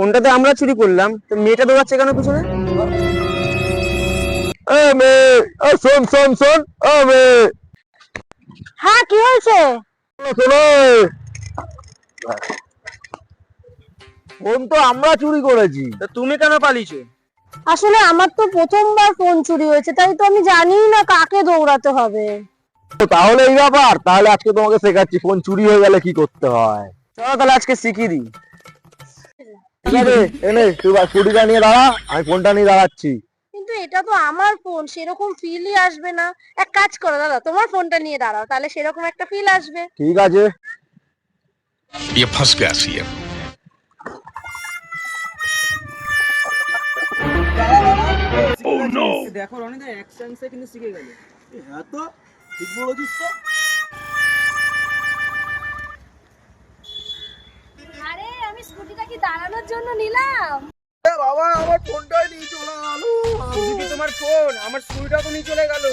ফোনটাতে আমরা চুরি করলাম, তো মেয়েটা দৌড়াচ্ছে কেন পিছনে? শোন শোন শোন, হ্যাঁ, কি হয়েছে? শোনো, ফোন তো আমরা চুরি করেছি। তা তুমি কেন পালিয়েছো? আসলে আমার তো প্রথমবার ফোন চুরি হয়েছে, তাই তো আমি জানি না কাকে দৌড়াতে হবে। তাহলে এই ব্যাপার, তাহলে আজকে তোমাকে শেখাচ্ছি ফোন চুরি হয়ে গেলে কি করতে হয়। চলো তাহলে আজকে শিখিয়ে দিই। ঠিক আছে, এনে তুই স্কুটিটা নিয়ে দাঁড়া, আমি ফোনটা নিয়ে দাঁড়াচ্ছি। কিন্তু এটা তো আমার ফোন, সেরকম ফিলই আসবে না। এক কাজ করো দাদা, তোমার ফোনটা নিয়ে দাঁড়াও, তাহলে সেরকম একটা ফিল আসবে। ঠিক আছে। ये फंस गया सीएम। দেখো রনিদা অ্যাকশনসে কিন্তু শিখে গেল। হ্যাঁ তো, ঠিক বলেছিস তো। আরে আমি স্কুটিটা কি দাঁড়ানোর জন্য নিলাম? বাবা, আমার ফোনটাই নিয়ে চলে গেল। শুধু কি তোমার ফোন, আমার স্কুলটাও নিয়ে চলে গেল।